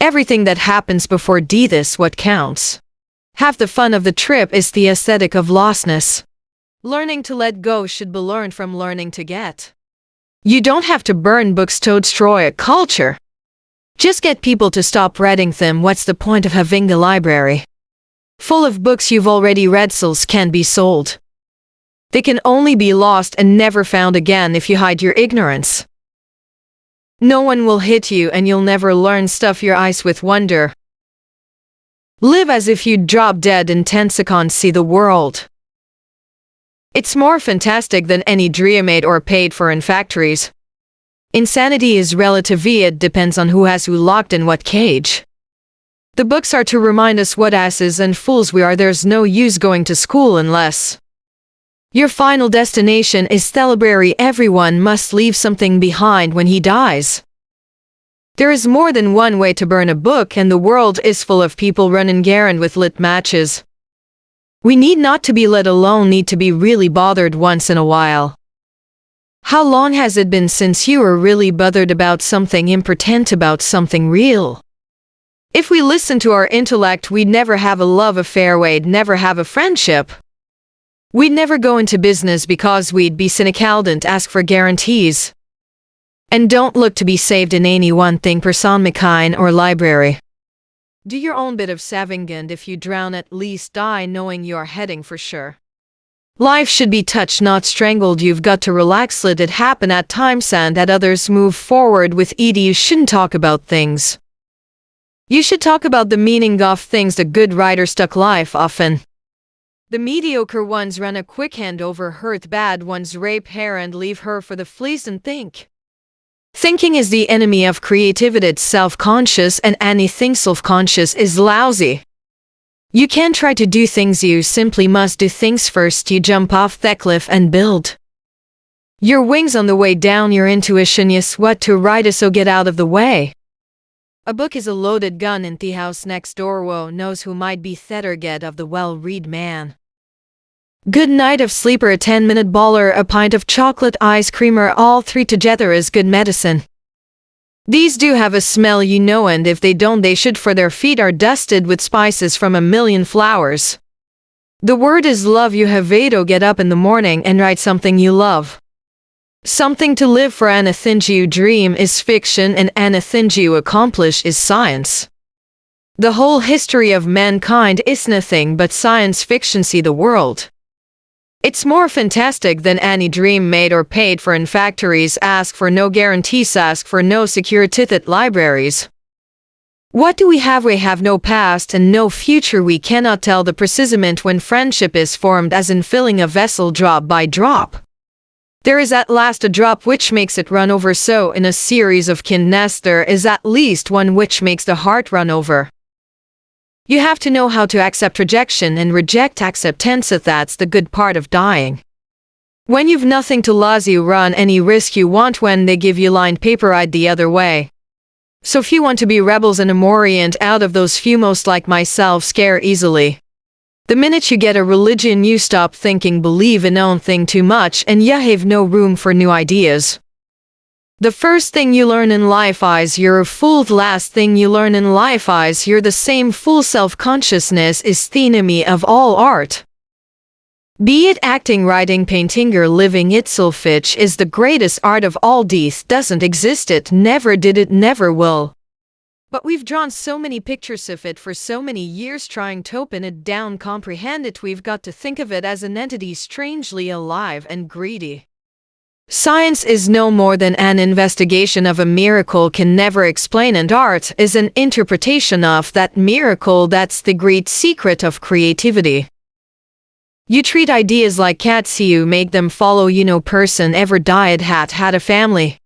everything that happens before this what counts. Half the fun of the trip is the aesthetic of lostness. Learning to let go should be learned from learning to get. You don't have to burn books to destroy a culture. Just get people to stop reading them. What's the point of having a library full of books you've already read? Souls can't be sold. They can only be lost and never found again if you hide your ignorance. No one will hit you and you'll never learn. Stuff your eyes with wonder. Live as if you'd drop dead in 10 seconds. See the world. It's more fantastic than any dream made or paid for in factories. Insanity is relative. It depends on who has who locked in what cage. The books are to remind us what asses and fools we are. There's no use going to school unless your final destination is celebratory. Everyone must leave something behind when he dies. There is more than one way to burn a book, and the world is full of people running errand with lit matches. We need not to be let alone, need to be really bothered once in a while. How long has it been since you were really bothered about something important, about something real? If we listen to our intellect, we'd never have a love affair, we'd never have a friendship. We'd never go into business because we'd be cynical, don't ask for guarantees. And don't look to be saved in any one thing, person, machine, or library. Do your own bit of saving, and if you drown, at least die knowing you are heading for sure. Life should be touched, not strangled. You've got to relax, let it happen at times and at others. Move forward with ease. You shouldn't talk about things. You should talk about the meaning of things. The good writers stuck life often. The mediocre ones run a quick hand over her. The bad ones rape her and leave her for the fleas and think. Thinking is the enemy of creativity. It's self-conscious, and anything self-conscious is lousy. You can't try to do things, you simply must do things first. You jump off that cliff and build your wings on the way down. Your intuition is what to write is, so get out of the way. A book is a loaded gun in the house next door. Woe knows who might be thither. Get of the well-read man. Good night of sleeper, a 10-minute baller, a pint of chocolate ice creamer, all three together is good medicine. These do have a smell, you know, and if they don't, they should, for their feet are dusted with spices from a million flowers. The word is love. You have to get up in the morning and write something you love. Something to live for. Anything you dream is fiction, and anything you accomplish is science. The whole history of mankind is nothing but science fiction. See the world. It's more fantastic than any dream made or paid for in factories. Ask for no guarantees, ask for no security at libraries. What do we have? We have no past and no future. We cannot tell the presentiment when friendship is formed, as in filling a vessel drop by drop. There is at last a drop which makes it run over, so in a series of kindness there is at least one which makes the heart run over. You have to know how to accept rejection and reject acceptance. That's the good part of dying. When you've nothing to lose, you run any risk you want. When they give you lined paper, I'd the other way. So few want to be rebels and amorient. Out of those few, most like myself scare easily. The minute you get a religion, you stop thinking, believe in own thing too much, and you have no room for new ideas. The first thing you learn in life is you're a fool. The last thing you learn in life is you're the same fool. Self-consciousness is the enemy of all art. Be it acting, writing, painting, or living itself, which is the greatest art of all. Death doesn't exist. It never did. It never will. But we've drawn so many pictures of it for so many years, trying to pin it down, comprehend it. We've got to think of it as an entity strangely alive and greedy. Science is no more than an investigation of a miracle, can never explain, and art is an interpretation of that miracle. That's the great secret of creativity. You treat ideas like cats, you make them follow you. No person ever died had a family.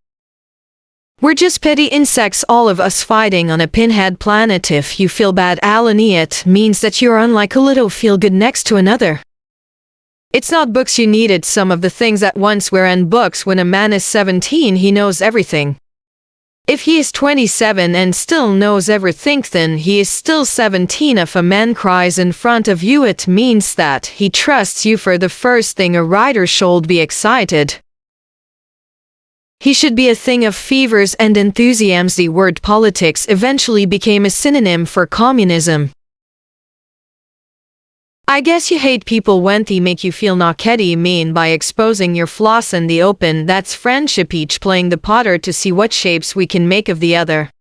We're just petty insects, all of us fighting on a pinhead planet. If you feel bad, Alan, it means that you're unlike a little feel good next to another. It's not books you needed, some of the things at once. Where in books, when a man is 17, he knows everything. If he is 27 and still knows everything, then he is still 17. If a man cries in front of you, it means that he trusts you. For the first thing, a writer should be excited. He should be a thing of fevers and enthusiasms. The word politics eventually became a synonym for communism. I guess you hate people when they make you feel knockety mean by exposing your flaws in the open. That's friendship, each playing the potter to see what shapes we can make of the other.